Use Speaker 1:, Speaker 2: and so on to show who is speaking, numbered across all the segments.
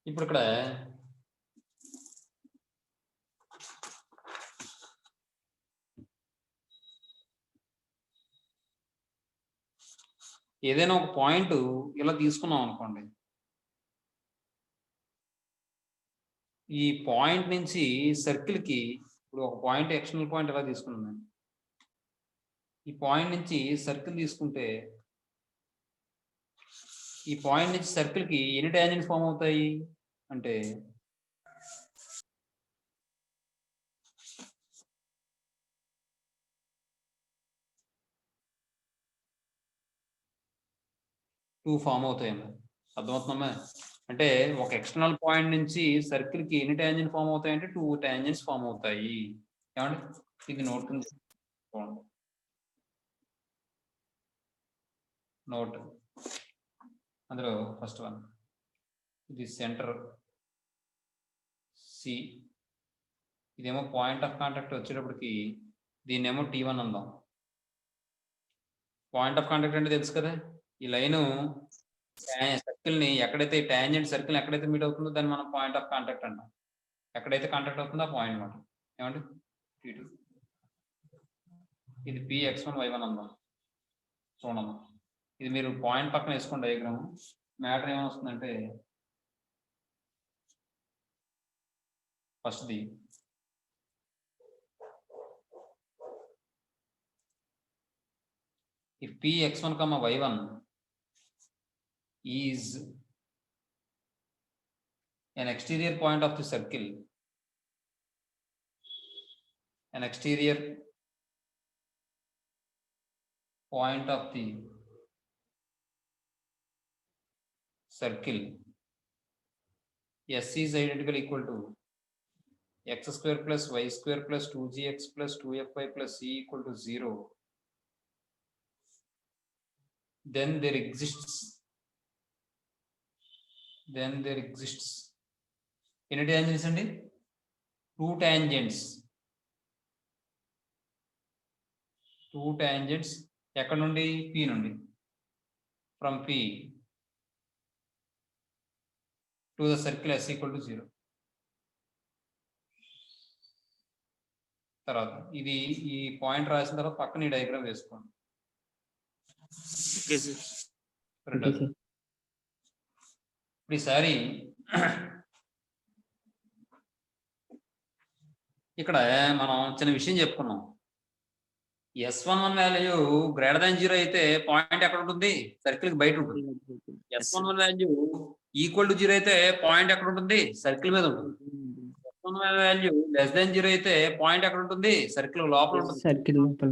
Speaker 1: ఇప్పుడు ఇక్కడ ఏదైనా ఒక పాయింట్ ఇలా తీసుకున్నాం అనుకోండి, ఈ పాయింట్ నుంచి సర్కిల్కి ఇప్పుడు ఒక పాయింట్ ఎక్స్టర్నల్ పాయింట్ ఎలా తీసుకున్నాను, ఈ పాయింట్ నుంచి సర్కిల్ తీసుకుంటే ఈ పాయింట్ నుంచి సర్కిల్కి ఎన్ని ట్యాంజెంట్స్ ఫామ్ అవుతాయి అంటే టూ ఫామ్ అవుతాయమ్మా. అర్థమవుతుందమ్మా? అంటే ఒక ఎక్స్టర్నల్ పాయింట్ నుంచి సర్కిల్కి ఎన్ని ట్యాంజెంట్ ఫామ్ అవుతాయి అంటే 2 ట్యాంజెంట్స్ ఫామ్ అవుతాయి. ఏమండి? ఇది నోట్ నోట్ అందులో ఫస్ట్ వన్, ఇది సెంటర్ సి, ఇదేమో పాయింట్ ఆఫ్ కాంటాక్ట్ వచ్చేటప్పటికి దీన్నేమో T1 అందాం. పాయింట్ ఆఫ్ కాంటాక్ట్ అంటే తెలుసు కదా, ఈ లైను సర్కిల్ని ఎక్కడైతే ట్యాంజెంట్ సర్కిల్ ఎక్కడైతే మీట్ అవుతుందో దాన్ని మనం పాయింట్ ఆఫ్ కాంటాక్ట్ అంటాం. ఎక్కడైతే కాంటాక్ట్ అవుతుందో ఆ పాయింట్ అనమాట. ఏమండి? T2, ఇది Px1 y1 అందాం. చూడమ్మా, ఇది మీరు పాయింట్ పక్కన వేసుకోండి డయాగ్రామ్. మ్యాటర్ ఏమొస్తుందంటే ఫస్ట్ది if Px1, y1 is an exterior point of the circle, an exterior point of the circle, S is identical equal to x square plus y square plus 2gx plus 2fy plus c equal to 0, then there exists ఎన్ని tangents అండి? 2 tangents. 2 tangents ఎక్కడ నుండి? P నుండి. From P to the circle S equal to 0. తర్వాత ఇది ఈ point రాసిన తర్వాత పక్కన ఈ డయాగ్రామ్ వేసుకోండి. ఇప్పుడు ఈసారి ఇక్కడ మనం చిన్న విషయం చెప్పుకున్నాం. S11 వాల్యూ గ్రేటర్ దాన్ 0 అయితే పాయింట్ ఎక్కడ ఉంటుంది? సర్కిల్ కి బయట ఉంటుంది. S11 వాల్యూ ఈక్వల్ టు 0 అయితే పాయింట్ ఎక్కడ ఉంటుంది? సర్కిల్ మీద ఉంటుంది. S11 వాల్యూ లెస్ దాన్ 0 అయితే పాయింట్ ఎక్కడ ఉంటుంది? సర్కిల్ లోపల ఉంటుంది.
Speaker 2: సర్కిల్ లోపల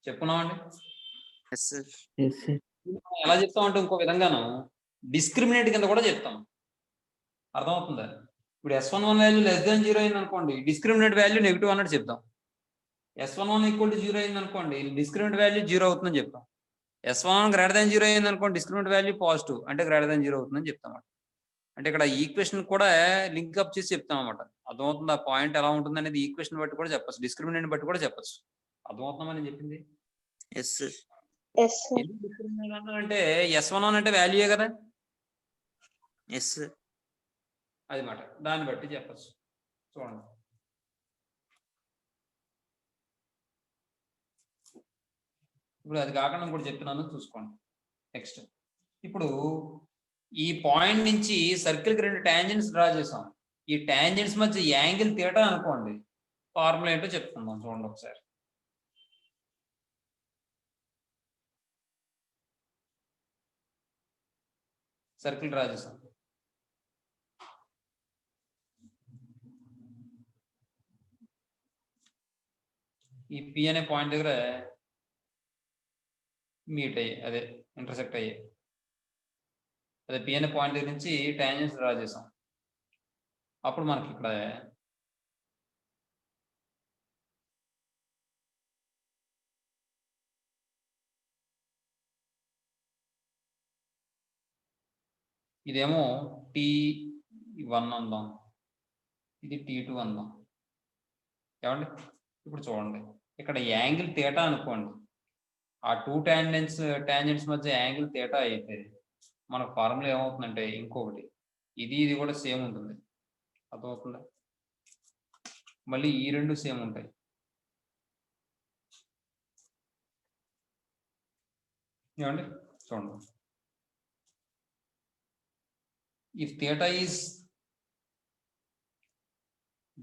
Speaker 1: చెప్పుకున్నామండి. ఎలా చెప్తామంటే ఇంకో విధంగాను డిస్క్రిమినేట్ కింద కూడా చెప్తాం. అర్థమవుతుందా? ఇప్పుడు S11 వాల్యూ లెస్ దాన్ 0 అయింది అనుకోండి, డిస్క్రిమినేట్ వాల్యూ నెగిటివ్ అన్నట్టు చెప్తాం. S11 ఈక్వల్ టు 0 అయింది అనుకోండి, డిస్క్రిమినేట్ వాల్యూ 0 అవుతుందని చెప్తాం. S11 గ్రేటర్ దాన్ 0 అయింది అనుకోండి, డిస్క్రిమినేట్ వాల్యూ పాజిటివ్ అంటే గ్రేటర్ దాన్ 0 అవుతుందని చెప్తాం. అంటే ఇక్కడ ఈక్వేషన్ కూడా లింక్ అప్ చేసి చెప్తాం అన్నమాట. అర్థమవుతుంది? ఆ పాయింట్ ఎలా ఉంటుంది అనేది ఈక్వేషన్ బట్టి కూడా చెప్పచ్చు, డిస్క్రిమినేట్ బట్టి కూడా చెప్పచ్చు. అర్థమవుతుందా నేను చెప్పింది? అంటే S11 అంటే వాల్యూయే కదా, అది మాట, దాన్ని బట్టి చెప్పచ్చు. చూడండి, ఇప్పుడు అది కాకుండా ఇంకోటి చెప్తున్నాను చూసుకోండి. నెక్స్ట్, ఇప్పుడు ఈ పాయింట్ నుంచి సర్కిల్ కి 2 ట్యాంజెంట్స్ డ్రా చేసాం. ఈ ట్యాంజెంట్స్ మధ్య యాంగిల్ థీటా అనుకోండి. ఫార్ములా ఏంటో చెప్తున్నాం, చూడండి ఒకసారి. సర్కిల్ డ్రా చేసాం. ఈ P అనే పాయింట్ దగ్గర మీట్ అయ్యాయి, అదే ఇంటర్సెక్ట్ అయ్యాయి. అదే P అనే పాయింట్ దగ్గర నుంచి ట్యాంజెంట్స్ డ్రా చేసాం. అప్పుడు మనకి ఇక్కడ ఇదేమో T1 అందాం, ఇది T2 అందాం. ఏమండి? ఇప్పుడు చూడండి, ఇక్కడ యాంగిల్ థీటా అనుకోండి. ఆ 2 ట్యాంజెంట్స్ మధ్య యాంగిల్ థీటా అయితే మన ఫార్ములా ఏమవుతుందంటే ఇంకొకటి ఇది కూడా సేమ్ ఉంటుంది, అర్థమవుతుందా? మళ్ళీ ఈ రెండు సేమ్ ఉంటాయి. ఏమండి చూడండి, if theta is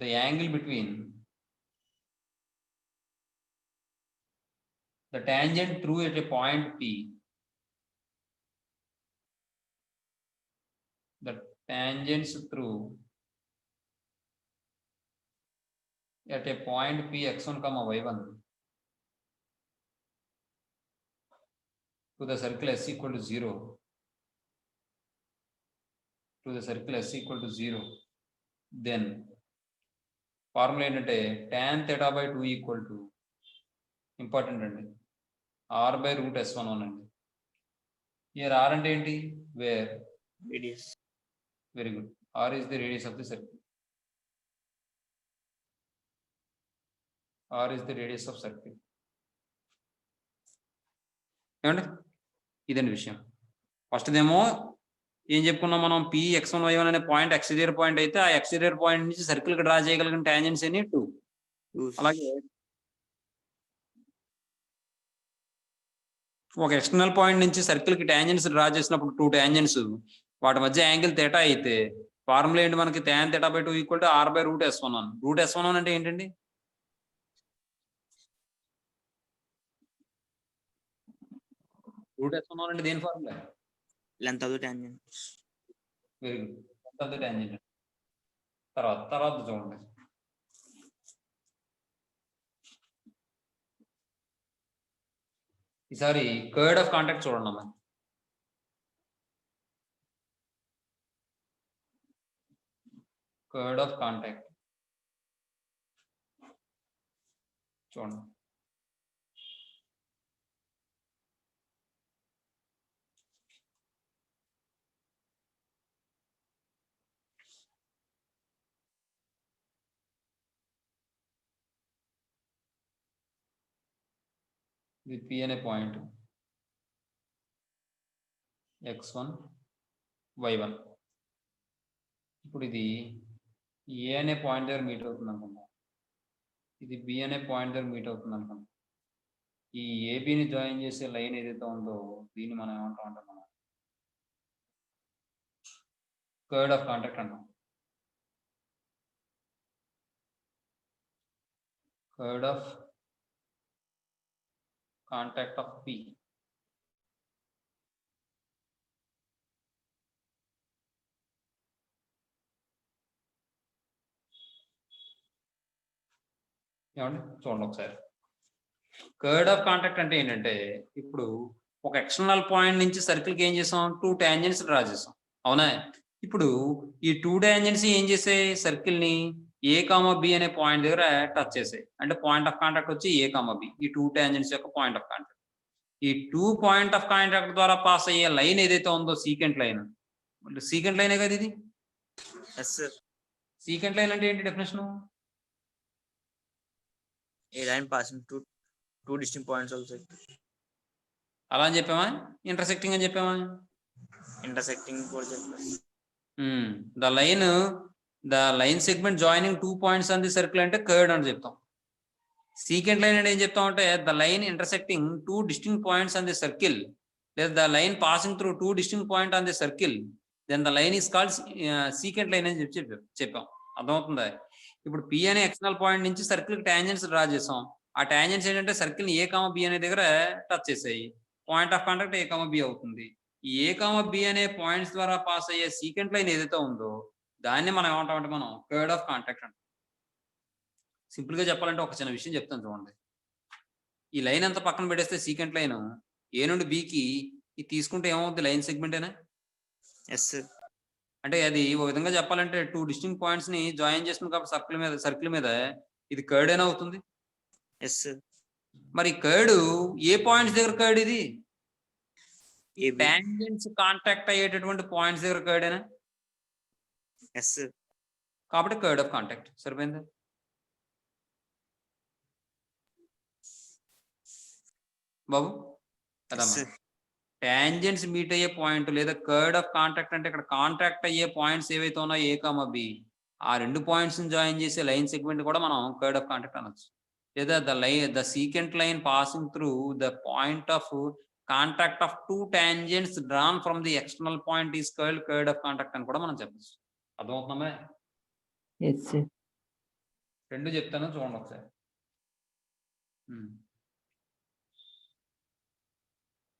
Speaker 1: the angle between the tangent through at a point P, the tangents through at a point P x1 comma y1 to the circle s equal to 0, to the circle s equal to 0, then formula ఏంటంటే tan theta by 2 equal to, important అండి, r by root s11 అండి. Here r అంటే ఏంటి? Where
Speaker 2: radius.
Speaker 1: Very good, r is the radius of the circle. r is the radius of circle. ఏమండి ఇదండి విషయం. First దేమో ఏం చెప్పుకున్నాం మనం, p x1 y1 అనే పాయింట్ ఎక్స్టీరియర్ పాయింట్ అయితే ఆ ఎక్స్టీరియర్ పాయింట్ నుంచి సర్కిల్ కి డ్రా చేయగలిగిన టాంజెంట్స్ అని 2. అలాగే ఒక ఎక్స్టర్నల్ పాయింట్ నుంచి సర్కిల్ కి టాంజెంట్స్ డ్రా చేసినప్పుడు 2 టాంజెంట్స్, వాటి మధ్య యాంగిల్ థీటా అయితే ఫార్ములా ఏంటి మనకి, tan theta by 2 equal to r by root s11. Root s11 అంటే ఏంటండి? రూట్ s11 అంటే దేని formula?
Speaker 2: Length of the tangent.
Speaker 1: Very good, length of the tangent. తర్వాత చూడండి, ఈసారి కర్డ్ ఆఫ్ కాంటాక్ట్ చూడండి అమ్మా. కర్డ్ ఆఫ్ కాంటాక్ట్ చూడండి. ఇది P అనే పాయింట్ x1 y1. ఇప్పుడు ఇది ఏ అనే పాయింట్ దగ్గర మీట్ అవుతుంది అనుకుందాం, ఇది బి అనే పాయింట్ దగ్గర మీట్ అవుతుంది అనుకుందాం. ఈ ఏబిని జాయిన్ చేసే లైన్ ఏదైతే ఉందో దీన్ని మనం ఏమంటాం అంటే మనం కర్డ్ ఆఫ్ కాంటాక్ట్ అంటాం. Curd of contact of P. ఏమండి చూడండి ఒకసారి, కర్డ్ ఆఫ్ కాంటాక్ట్ అంటే ఏంటంటే, ఇప్పుడు ఒక ఎక్స్టర్నల్ పాయింట్ నుంచి సర్కిల్ కి ఏం చేసాం, 2 టాంజెంట్స్ డ్రా చేసాం, అవునా? ఇప్పుడు ఈ 2 టాంజెంట్స్ ఏం చేసాయి, సర్కిల్ ని ఏ కామా బి అనే పాయింట్ దగ్గర టచ్ చేసాయి. అంటే పాయింట్ ఆఫ్ కాంటాక్ట్ వచ్చి ఏ కామా బి, ఈ 2 టాంజెంట్స్ యొక్క పాయింట్ ఆఫ్ కాంటాక్ట్. ఈ 2 పాయింట్ ఆఫ్ కాంటాక్ట్ ద్వారా పాస్ అయ్యే లైన్ ఏదైతే ఉందో సీకెంట్ లైన్, సీకెంట్ లైనే కదా ఇది. సీకెంట్ లైన్ అంటే ఏంటి definition?
Speaker 2: A line passing through two distinct points also.
Speaker 1: అలా అని చెప్పామా, ఇంటర్సెక్టింగ్ అని చెప్పామా?
Speaker 2: Intersecting for
Speaker 1: the line segment joining 2 points on the circle అంటే కర్డ్ అని చెప్తాం. సీకెంట్ లైన్ అంటే ఏం చెప్తాం అంటే, the line intersecting 2 distinct points on the circle, లేదా the line passing through 2 distinct point on the circle, then the line is called secant line అని చెప్పాం. అర్థమవుతుందా? ఇప్పుడు P అనే ఎక్స్టర్నల్ పాయింట్ నుంచి సర్కిల్ టాంజెంట్స్ డ్రా చేసాం. ఆ టాంజెంట్స్ ఏంటంటే సర్కిల్ ఏ కామా బి అనే దగ్గర టచ్ చేసాయి. Point of contact A comma B అవుతుంది. ఈ ఏ కామా బి అనే పాయింట్స్ ద్వారా పాస్ అయ్యే సీకెంట్ లైన్ ఏదైతే ఉందో దాన్ని మనం ఏమంటామంటే మనం కర్డ్ ఆఫ్ కాంటాక్ట్ అంటాం. సింపుల్ గా చెప్పాలంటే ఒక చిన్న విషయం చెప్తాను చూడండి. ఈ లైన్ అంతా పక్కన పెట్టేస్తే సీకెంట్ లైన్ ఏ నుండి బికి ఇది తీసుకుంటే ఏమవుతుంది, లైన్ సెగ్మెంటేనా?
Speaker 2: ఎస్.
Speaker 1: అంటే అది ఒక విధంగా చెప్పాలంటే 2 డిస్టింక్ట్ పాయింట్స్ ని జాయిన్ చేస్తుంది కాబట్టి సర్కిల్ మీద ఇది కర్డ్ అయినా అవుతుంది.
Speaker 2: ఎస్.
Speaker 1: మరి కర్డ్ ఏ పాయింట్స్ దగ్గర కర్డ్, ఇది టాంజెంట్స్ కాంటాక్ట్ అయ్యేటటువంటి పాయింట్స్ దగ్గర కర్డ్ అయినా?
Speaker 2: ఎస్.
Speaker 1: కాబట్టి కర్డ్ ఆఫ్ కాంటాక్ట్. సరిపోయిందా బాబు? టాంజెంట్స్ మీట్ అయ్యే పాయింట్ లేదా కర్డ్ ఆఫ్ కాంటాక్ట్ అంటే ఇక్కడ కాంటాక్ట్ అయ్యే పాయింట్స్ ఏవైతే ఉన్నాయో ఏ కామ బి, ఆ రెండు పాయింట్స్ జాయిన్ చేసే లైన్ సెగ్మెంట్ కూడా మనం కర్డ్ ఆఫ్ కాంటాక్ట్ అనొచ్చు. లేదా the secant line passing through the point of contact of two tangents drawn from the external point is curd of contact అని కూడా మనం చెప్పచ్చు. అర్థమవుతుందా?
Speaker 3: yes sir.
Speaker 1: రెండు చెప్తాను చూడండి ఒకసారి.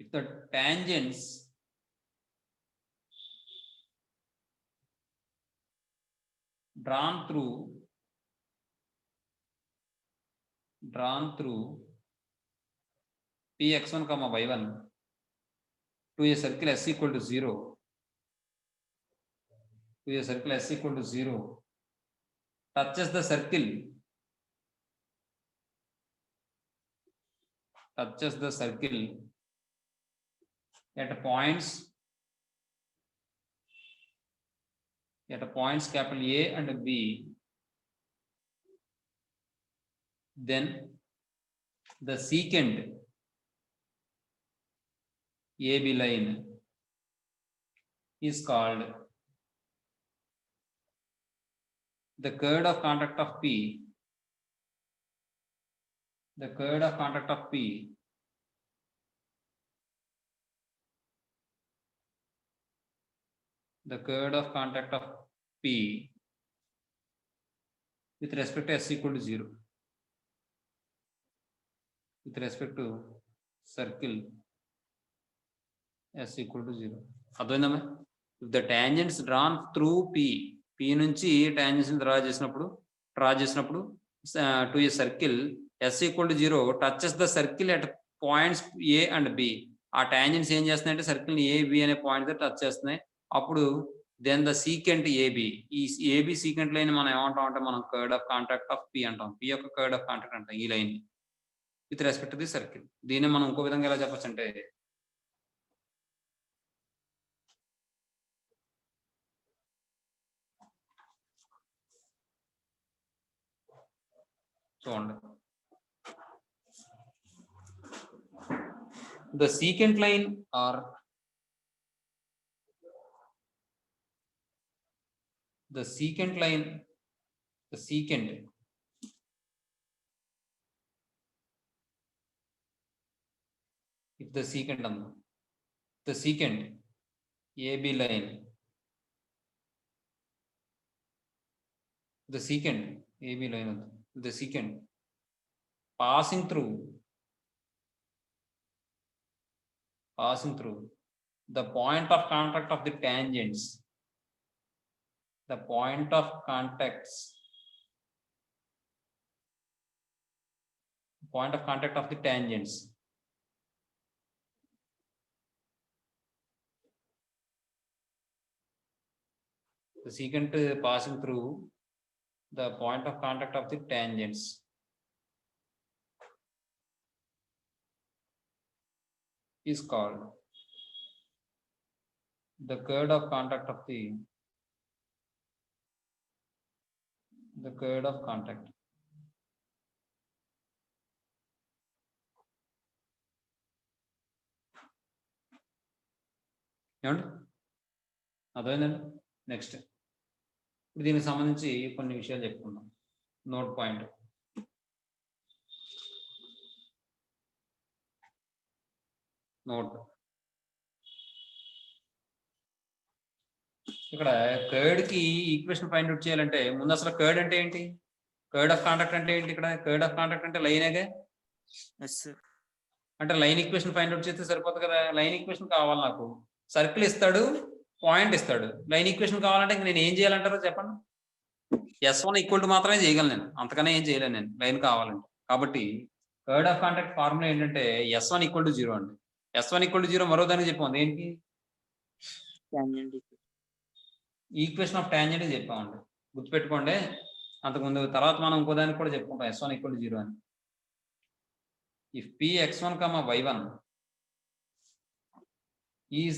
Speaker 1: If the tangents drawn through px1 comma y1 to a circle s equal to 0, touches the circle at points capital A and B, then the secant AB line is called the kernel of contact of P. The kernel of contact of P with respect to s equal to 0. With respect to circle s equal to 0. అర్థమైందమ్మా? If the tangents drawn through P నుంచి tangents draw చేసినప్పుడు to a circle s equal to 0 touches the circle at points A and B. ఆ tangents ఏం చేస్తున్నాయంటే circle A B అనే point దగ్గర touch చేస్తున్నాయి. అప్పుడు దెన్ ద సీకెంట్ AB, ఈ AB సీకెంట్ లైన్ మనం ఏమంటాం అంటే మనం chord of contact of P అంటాం. P యొక్క కర్డ్ ఆఫ్ కాంటాక్ట్ అంటాం ఈ line with respect to the circle. దీన్ని మనం ఇంకో విధంగా ఎలా చెప్పొచ్చు అంటే చూడండి, the secant line or the secant if the secant AB line, the secant AB line, the secant passing through the point of contact of the tangents, the point of contact of the tangents the secant passing through the point of contact of the tangents is called the kernel of contact of the kernel of contact. ఏమండి అదేనండి. Next ఇప్పుడు దీనికి సంబంధించి కొన్ని విషయాలు చెప్పుకుందాం. Note point, ఇక్కడ curd కి ఈక్వేషన్ ఫైండ్ అవుట్ చేయాలంటే ముందు అసలు కర్డ్ అంటే ఏంటి, కర్డ్ ఆఫ్ కాంటాక్ట్ అంటే ఏంటి? ఇక్కడ కర్డ్ ఆఫ్ కాంటాక్ట్ అంటే లైనేగా, అంటే లైన్ ఈక్వేషన్ ఫైండ్ అవుట్ చేస్తే సరిపోతుంది కదా. లైన్ ఈక్వేషన్ కావాలి నాకు, సర్కిల్ ఇస్తాడు, పాయింట్ ఇస్తాడు, లైన్ ఈక్వేషన్ కావాలంటే నేను ఏం చేయాలంటారో చెప్పండి. S1 ఈక్వల్ టు మాత్రమే చేయగలను నేను, అంతకనే ఏం చేయలేను నేను లైన్ కావాలంటే. కాబట్టి కర్డ్ ఆఫ్ కాంటాక్ట్ ఫార్ములా ఏంటంటే S1 ఈక్వల్ టు 0 అండి. S1 ఈక్వల్ టు 0 మరో దానికి చెప్పాము, ఏంటి? ఈక్వేషన్ ఆఫ్ టాంజెంట్ చెప్పామండి, గుర్తుపెట్టుకోండి. అంతకుముందు తర్వాత మనం ఇంకో దానికి కూడా చెప్పుకుంటాం S1 ఈక్వల్ టు 0 అని. If Px1, y1 is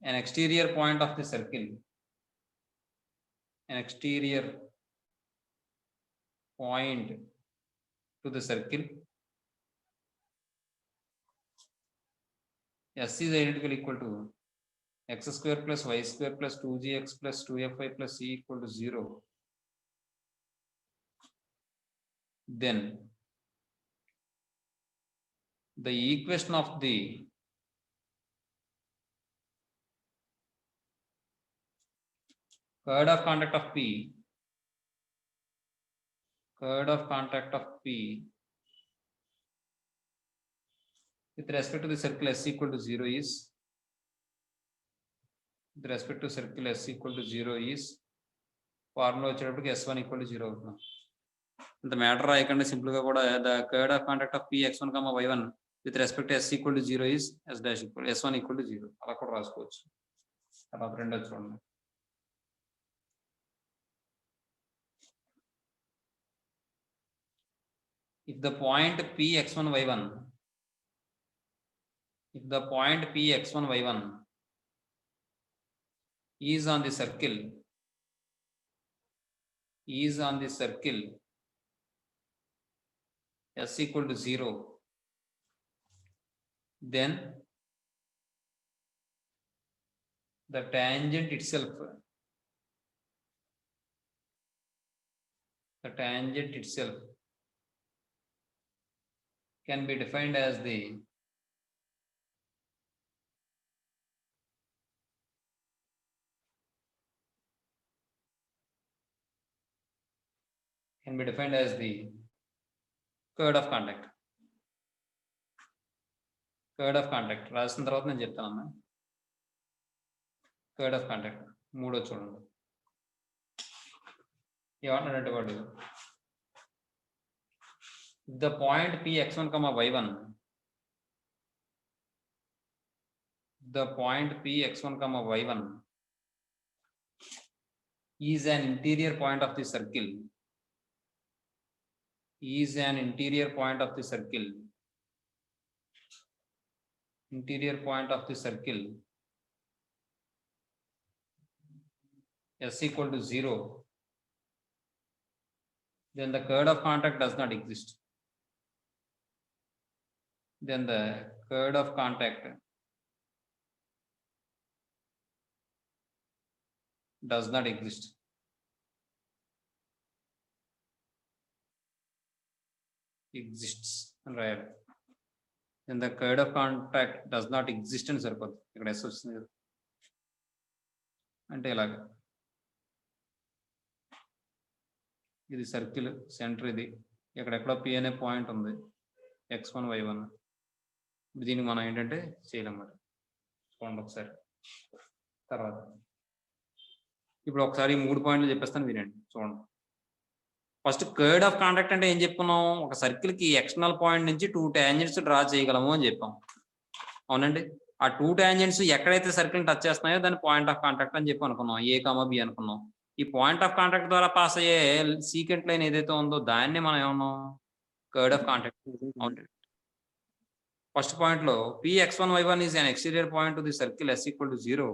Speaker 1: an exterior point of the circle, an exterior point to the circle, S is identical equal to x square plus y square plus 2gx plus 2fy plus c equal to 0, then the equation of the chord of contact of P with respect to the circle S equal to 0 is formula వచ్చేటప్పటికి S1 equal to 0 అవుతుంది. ఇంత matter రాయకండి, simple గా కూడా the curd of contact of P(x1, y1) with respect to S equal to 0 is S1 equal to 0 అలా కూడా రాసుకోవచ్చు. తర్వాత రెండోది చూడండి. If the point P(x1, y1) is on the circle S equal to 0, then the tangent itself can be defined as the curd of contact. రాసిన తర్వాత నేను చెప్తానమ్మా. కర్డ్ ఆఫ్ కాంటాక్ట్ మూడో చూడండి ఏమంటున్నాడంటే వాడు, the point P(x1, y1) is an interior point of the circle S equal to 0, then the chord of contact does not exist. Exists అని రాయాలి. Then the chord of contact does not exist అని సరిపోతుంది. ఇక్కడ S వస్తుంది కదా, అంటే ఇలాగ ఇది సర్కిల్ సెంటర్, ఇది ఎక్కడెక్కడో P అనే పాయింట్ ఉంది, x1, y1. దీన్ని మనం ఏంటంటే చేయాలన్నమాట. చూడండి ఒకసారి. తర్వాత ఇప్పుడు ఒకసారి 3 పాయింట్లు చెప్పేస్తాను, వినండి చూడండి. ఫస్ట్ కర్డ్ ఆఫ్ కాంటాక్ట్ అంటే ఏం చెప్పుకున్నాం, ఒక సర్కిల్ కి ఎక్స్టర్నల్ పాయింట్ నుంచి 2 టాంజెంట్స్ డ్రా చేయగలము అని చెప్పాం. అవునండి, ఆ 2 టాంజెంట్స్ ఎక్కడైతే సర్కిల్ టచ్ చేస్తున్నాయో దాన్ని పాయింట్ ఆఫ్ కాంటాక్ట్ అని చెప్పి అనుకున్నాం, A, B అనుకున్నాం. ఈ పాయింట్ ఆఫ్ కాంటాక్ట్ ద్వారా పాస్ అయ్యే సీకెంట్ లైన్ ఏదైతే ఉందో దాన్ని మనం ఏమన్నాం, chord of contact. First point లో P(x1, y1) is an exterior point to the circle S equal to 0.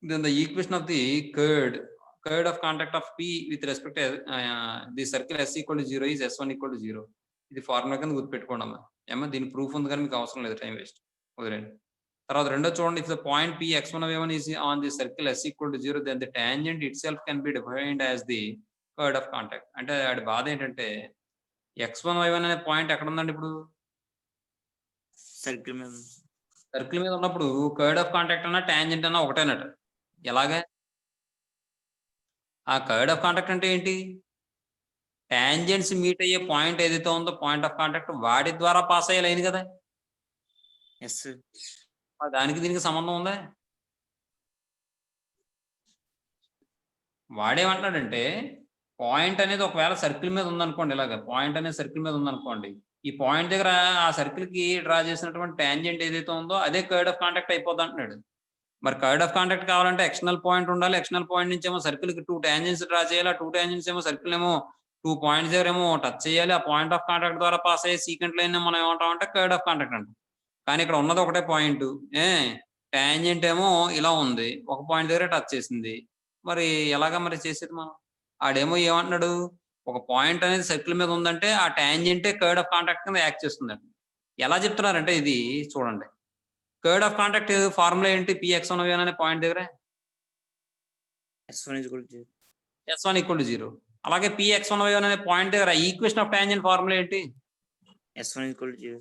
Speaker 1: Then the equation of the chord of contact of P with respect to the circle S equal to 0 is S1 equal to 0. ఇది formula కింద గుర్తుపెట్టుకోండి అమ్మా. ఏమో దీని proof ఉంది కానీ మీకు అవసరం లేదు, టైం వేస్ట్, వదిలేండి. తర్వాత రెండో చూడండి, if the point P(x1, y1) is on the circle S equal to 0, then the tangent itself can be defined as the chord of contact. అంటే వాడి బాధ ఏంటంటే x1, y1 అనే పాయింట్ ఎక్కడ ఉందండి, ఇప్పుడు
Speaker 2: సర్కిల్ మీద
Speaker 1: ఉన్నప్పుడు కర్డ్ ఆఫ్ కాంటాక్ట్ అన్నా టాంజెంట్ అన్నా ఒకటేనట. ఎలాగా, ఆ కర్డ్ ఆఫ్ కాంటాక్ట్ అంటే ఏంటి, టాంజెంట్స్ మీట్ అయ్యే పాయింట్ ఏదైతే ఉందో పాయింట్ ఆఫ్ కాంటాక్ట్ వాడి ద్వారా పాస్ అయ్యే లైన్ కదా. దానికి దీనికి సంబంధం ఉందా? వాడేమంటాడంటే పాయింట్ అనేది ఒకవేళ సర్కిల్ మీద ఉందనుకోండి, ఇలాగ పాయింట్ అనేది సర్కిల్ మీద ఉందనుకోండి, ఈ పాయింట్ దగ్గర ఆ సర్కిల్ కి డ్రా చేసినటువంటి టాంజెంట్ ఏదైతే ఉందో అదే కర్డ్ ఆఫ్ కాంటాక్ట్ అయిపోద్ది అంటున్నాడు. మరి కర్డ్ ఆఫ్ కాంటాక్ట్ కావాలంటే ఎక్స్టర్నల్ పాయింట్ ఉండాలి, ఎక్స్టర్నల్ పాయింట్ నుంచి ఏమో సర్కిల్ కి 2 టాంజెంట్స్ డ్రా చేయాలి, ఆ 2 టాంజెంట్స్ ఏమో సర్కిల్ ఏమో 2 పాయింట్స్ దగ్గర ఏమో టచ్ చేయాలి. ఆ పాయింట్ ఆఫ్ కాంటాక్ట్ ద్వారా పాస్ అయ్యే సీకెంట్ లైన్ మనం ఏమంటామంటే కర్డ్ ఆఫ్ కాంటాక్ట్ అంటాం. కానీ ఇక్కడ ఉన్నది ఒకటే పాయింట్, టాంజెంట్ ఏమో ఇలా ఉంది, ఒక పాయింట్ దగ్గర టచ్ చేసింది. మరి ఎలాగా మరి చేసేది మనం? ఆడేమో ఏమంటున్నాడు, ఒక పాయింట్ అనేది సర్కిల్ మీద ఉందంటే ఆ టాంజెంటే కర్డ్ ఆఫ్ కాంటాక్ట్ కింద యాక్ట్ చేస్తుందండి. ఎలా చెప్తున్నారంటే ఇది చూడండి, కర్డ్ ఆఫ్ కాంటాక్ట్ ఫార్ములా ఏంటి? Px1 అనే పాయింట్ దగ్గర
Speaker 2: S1 is equal to 0.
Speaker 1: S1 = 0. అలాగే Px1 అనే పాయింట్ దగ్గర ఈక్వేషన్ ఆఫ్ టాంజెంట్ ఫార్ములా ఏంటి?
Speaker 2: S1 is equal to 0.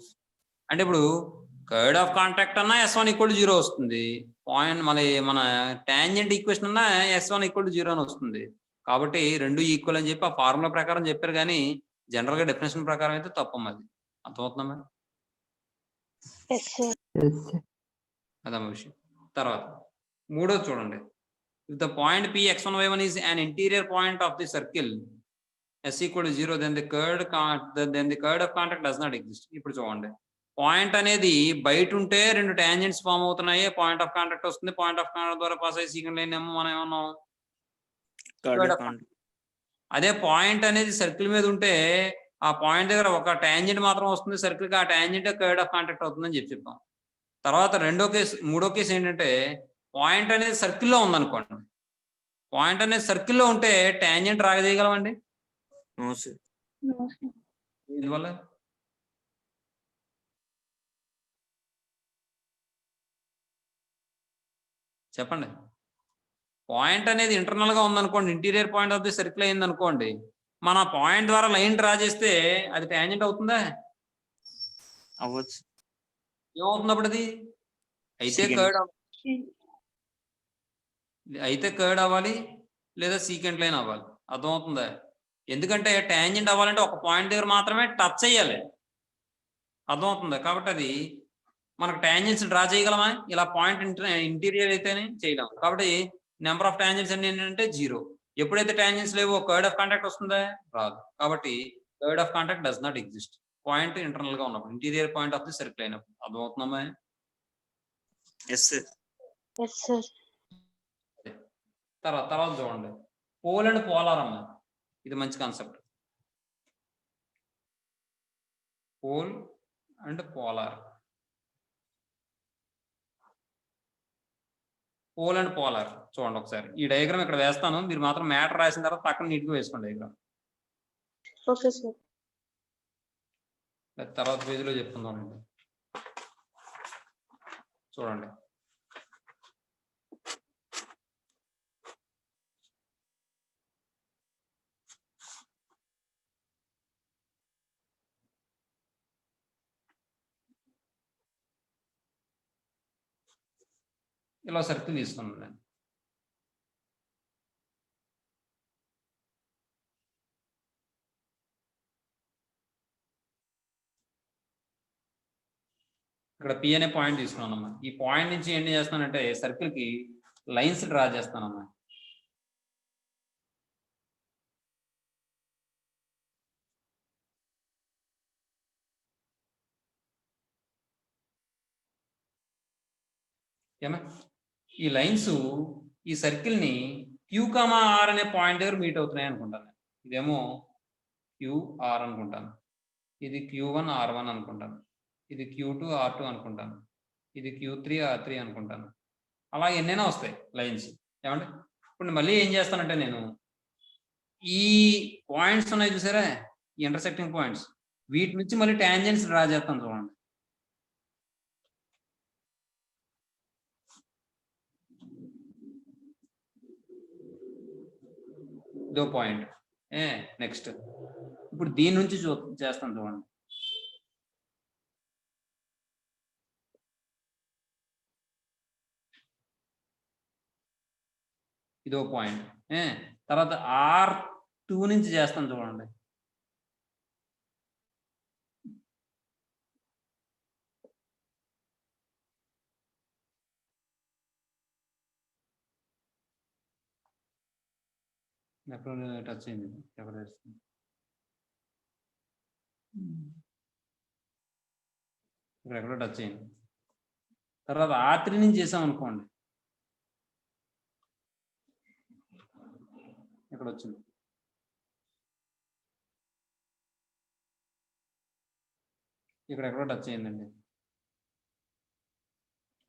Speaker 1: అంటే ఇప్పుడు కర్డ్ ఆఫ్ కాంటాక్ట్ అన్నా S1 = 0 వస్తుంది, పాయింట్ మన టాంజెంట్ ఈక్వేషన్ అన్నా S1 = 0 అని వస్తుంది. కాబట్టి రెండు ఈక్వల్ అని చెప్పి ఆ ఫార్ములా ప్రకారం చెప్పారు, కానీ జనరల్ గా డెఫినేషన్ ప్రకారం అయితే తప్పమ్మా. అది అర్థమవుతుందా మేడం?
Speaker 3: Yes, sir.
Speaker 1: అదమ్మా విషయం. తర్వాత మూడోది చూడండి, if the point Px1 y1 is an interior point of the circle S = 0, then the curd of contact does not exist. ఇప్పుడు చూడండి, పాయింట్ అనేది బయట ఉంటే రెండు టాంజెంట్స్ ఫామ్ అవుతున్నాయి, పాయింట్ ఆఫ్ కాంటాక్ట్ వస్తుంది, పాయింట్ ఆఫ్ కాంటాక్ట్ ద్వారా పాస్ అయ్యే సీకెండ్ లైన్ ఏమో మనం ఏమన్నాం? అదే పాయింట్ అనేది సర్కిల్ మీద ఉంటే ఆ పాయింట్ దగ్గర ఒక టాంజెంట్ మాత్రం వస్తుంది సర్కిల్ కి, ఆ టాంజెంట్ కర్డ్ ఆఫ్ కాంటాక్ట్ అవుతుందని చెప్పాం. తర్వాత మూడో కేసు ఏంటంటే, పాయింట్ అనేది సర్కిల్లో ఉందనుకోండి, పాయింట్ అనేది సర్కిల్లో ఉంటే టాంజెంట్ రాగదీయగలమండి?
Speaker 2: No, sir.
Speaker 1: దీనివల్ల చెప్పండి. పాయింట్ అనేది ఇంటర్నల్ గా ఉందనుకోండి, interior point of the circle అయింది అనుకోండి, మన పాయింట్ ద్వారా లైన్ డ్రా చేస్తే అది టాంజెంట్ అవుతుందా?
Speaker 2: అవ్వచ్చు.
Speaker 1: ఏమవుతుంది అప్పుడు అది? అయితే కర్డ్ అవ్వాలి లేదా సీకెంట్ లైన్ అవ్వాలి. అర్థమవుతుందా? ఎందుకంటే టాంజెంట్ అవ్వాలంటే ఒక పాయింట్ దగ్గర మాత్రమే టచ్ చేయాలి. అర్థమవుతుందా? కాబట్టి అది మనకు టాంజెంట్స్ డ్రా చేయగలమా? ఇలా పాయింట్ ఇంటీరియర్ అయితేనే చేయలేం. కాబట్టి నెంబర్ ఆఫ్ టాంజెంట్స్ అన్ని ఏంటంటే 0. ఎప్పుడైతే టాంజెంట్స్ లేవో కర్డ్ ఆఫ్ కాంటాక్ట్ వస్తుందా? రాదు. కాబట్టి chord of contact does not exist. Point internal గా ఉన్నప్పుడు, interior point of the circle అయినప్పుడు. అర్థమవుతుందమ్మా?
Speaker 2: Yes sir.
Speaker 3: Yes, sir.
Speaker 1: తర్వాత చూడండి, పోల్ అండ్ పోలార్ అమ్మా. ఇది మంచి concept. Pole and polar. Pole and polar చూడండి ఒకసారి. ఈ డయాగ్రామ్ ఇక్కడ వేస్తాను, మీరు మాత్రం మ్యాటర్ రాసిన తర్వాత పక్కన నీట్గా వేసుకోండి డయాగ్రామ్.
Speaker 3: Okay, sir.
Speaker 1: తర్వాత పేజీలో చెప్తున్నానండి. చూడండి, ఇలా సర్కిల్ తీసుకున్నాను నేను. ఇక్కడ P అనే పాయింట్ తీసుకున్నానమ్మా. ఈ పాయింట్ నుంచి ఏం చేస్తానంటే సర్కిల్ కి లైన్స్ డ్రా చేస్తానమ్మా. ఏమా ఈ లైన్స్ ఈ సర్కిల్ ని Q, R అనే పాయింట్ దగ్గర మీట్ అవుతున్నాయి అనుకుంటాను. ఇదేమో QR అనుకుంటాను, ఇది Q1 R1 అనుకుంటాను, ఇది Q2 R2 అనుకుంటాను, ఇది Q3 R3 అనుకుంటాను. అలా ఎన్నైనా వస్తాయి లైన్స్. ఏమంటే ఇప్పుడు మళ్ళీ ఏం చేస్తానంటే, నేను ఈ పాయింట్స్ ఉన్నాయి చూసారా, ఈ ఇంటర్సెక్టింగ్ పాయింట్స్, వీటి నుంచి మళ్ళీ టాంజెంట్స్ డ్రా చేస్తాను. చూడండి, ఇదో పాయింట్. నెక్స్ట్ ఇప్పుడు దీని నుంచి చేస్తాను. చూడండి, ఇదో పాయింట్. తర్వాత R2 నుంచి చేస్తాను. చూడండి, ఎక్కడ టచ్ అయింది, ఎక్కడ ఇక్కడ ఎక్కడో టచ్ అయింది. తర్వాత R3 నుంచి చేసాం అనుకోండి, ఇక్కడ వచ్చింది. ఇక్కడ ఎక్కడో టచ్ అయిందండి,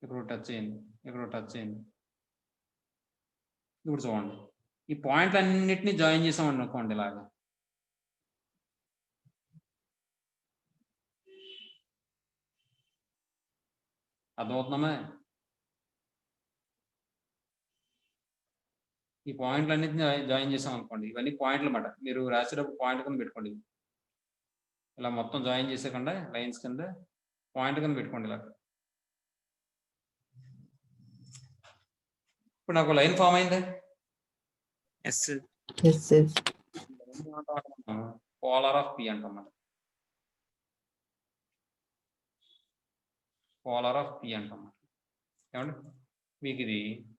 Speaker 1: ఎక్కడో టచ్ అయింది, ఎక్కడో టచ్ అయింది. ఇప్పుడు చూడండి, ఈ పాయింట్ అన్నిటిని జాయిన్ చేసాం అనుకోండి ఇలాగా. అర్థమవుతుందమ్మా? ఈ పాయింట్లు అన్నింటినీ జాయిన్ చేసాం అనుకోండి, ఇవన్నీ పాయింట్లు అన్నమాట. మీరు రాసేటప్పుడు పాయింట్ కింద పెట్టుకోండి. ఇలా మొత్తం జాయిన్ చేసేకుండా లైన్స్ కింద పాయింట్ కింద పెట్టుకోండి ఇలా. ఇప్పుడు నాకు లైన్ ఫామ్ అయింది.
Speaker 2: Yes, sir.
Speaker 4: Yes, sir.
Speaker 1: Polar of P అంటాం మనం. పోలార్ ఆఫ్ పి అంటాం. ఏమండి మీకు ఇది